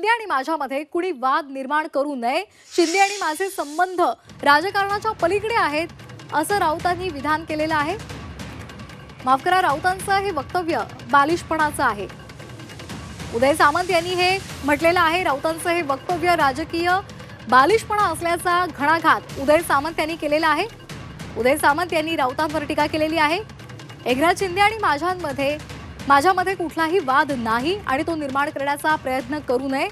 शिंदे आणि माझ्यामध्ये कुणी वाद निर्माण करू नये। शिंदे आणि माझे संबंध राजकारणाच्या पलीकडे आहेत असं राऊतांनी विधान केलेलं आहे। माफ करा, राऊतांचं हे वक्तव्य बालिशपणाचं आहे। उदय सामंत यांनी हे म्हटलेलं आहे। राऊतांचं हे वक्तव्य राजकीय बालिशपणा असल्याचा घणाघात उदय सामंत यांनी केलेला आहे। उदय सामंत यांनी राऊतांवर टीका केलेली आहे। एकनाथ शिंदे आणि माझ्यामध्ये कुठलाही वाद नाही आणि तो निर्माण करण्याचा प्रयत्न करू नये।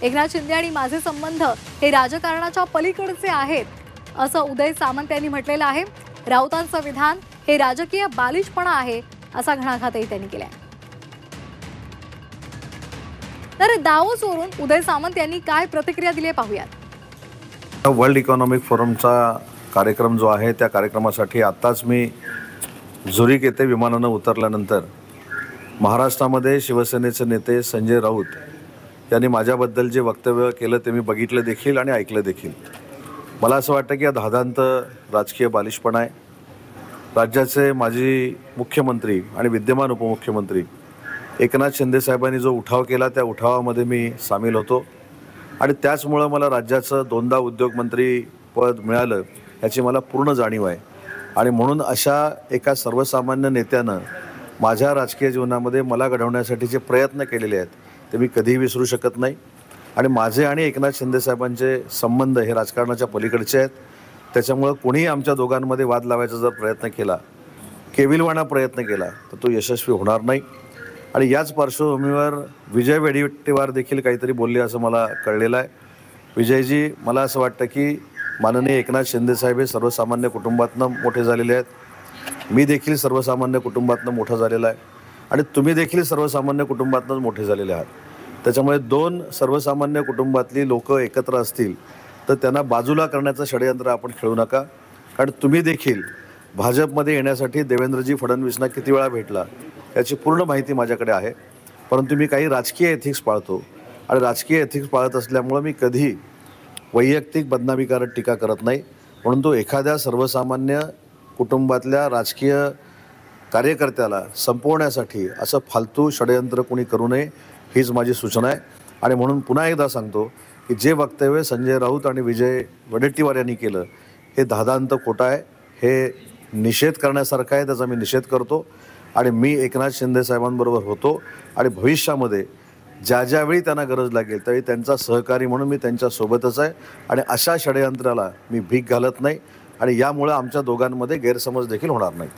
एकनाथ शिंदे आणि माझे संबंध हे राजकारणाच्या पलीकडचे आहेत असं उदय सामंत यांनी म्हटलेलं आहे। राऊतांचं विधान हे राजकीय बालिशपणा आहे असा घणाघातही त्यांनी केलाय। तर दावोसवरून उदय सामंत यांनी काय प्रतिक्रिया दिली पाहूयात। वर्ल्ड इकॉनॉमिक फोरमचा कार्यक्रम जो आहे त्या कार्यक्रमासाठी आताच मी झुरिक येथे विमानानं उतरल्यानंतर महाराष्ट्रामध्ये शिवसेनेचे नेते संजय राऊत यांनी माझ्याबद्दल जे वक्तव्य केलं ते मी बघितलं देखील आणि ऐकलं देखील। मला असं वाटतं की हा धादांत राजकीय बालिशपणा आहे। राज्याचे माजी मुख्यमंत्री आणि विद्यमान उपमुख्यमंत्री एकनाथ शिंदे साहेबांनी जो उठाव केला त्या उठावामध्ये मी सामील होतो आणि त्याचमुळे मला राज्याचं दोनदा उद्योगमंत्री पद मिळालं याची मला पूर्ण जाणीव आहे। आणि म्हणून अशा एका सर्वसामान्य नेत्यानं माझ्या राजकीय जीवनामध्ये मला घडवण्यासाठी जे प्रयत्न केलेले आहेत ते मी कधीही विसरू शकत नाही। आणि माझे आणि एकनाथ शिंदे साहेबांचे संबंध हे राजकारणाच्या पलीकडचे आहेत। त्याच्यामुळे कोणीही आमच्या दोघांमध्ये वाद लावायचा जर प्रयत्न केला, केविलवाणा प्रयत्न केला तर तो यशस्वी होणार नाही। आणि याच पार्श्वभूमीवर विजय वडेट्टीवार देखील काहीतरी बोलले असं मला कळलेलं आहे। विजयजी, मला असं वाटतं की माननीय एकनाथ शिंदे साहेब हे सर्वसामान्य कुटुंबातनं मोठे झालेले आहेत। मी देखील सर्वसामान्य कुटुंबातनं मोठा झालेला आहे आणि तुम्ही देखील सर्वसामान्य कुटुंबातनंच मोठे झालेले आहात। त्याच्यामुळे दोन सर्वसामान्य कुटुंबातली लोक एकत्र असतील तर त्यांना बाजूला करण्याचं षडयंत्र आपण खेळू नका। कारण तुम्ही देखील भाजपमध्ये येण्यासाठी देवेंद्रजी फडणवीसना किती वेळा भेटला याची पूर्ण माहिती माझ्याकडे आहे। परंतु मी काही राजकीय एथिक्स पाळतो आणि राजकीय एथिक्स पाळत असल्यामुळे मी कधी वैयक्तिक बदनामी करत टीका करत नाही। म्हणून तो एखाद्या सर्वसामान्य कुटुंबातल्या राजकीय कार्यकर्त्याला संपवण्यासाठी असं फालतू षडयंत्र कोणी करू नये हीच माझी सूचना आहे। आणि म्हणून पुन्हा एकदा सांगतो की जे वक्तव्य संजय राऊत आणि विजय वडेट्टीवार यांनी केलं हे धादांत खोटं आहे। हे निषेध करण्यासारखं आहे, त्याचा मी निषेध करतो। आणि मी एकनाथ शिंदे साहेबांबरोबर होतो आणि भविष्यामध्ये ज्यावेळी त्यांना गरज लागेल त्यावेळी त्यांचा सहकारी म्हणून मी त्यांच्यासोबतच आहे। आणि अशा षडयंत्राला मी भीक घालत नाही आणि यामुळे आमच्या दोघांमध्ये गैरसमज देखील होणार नाहीत।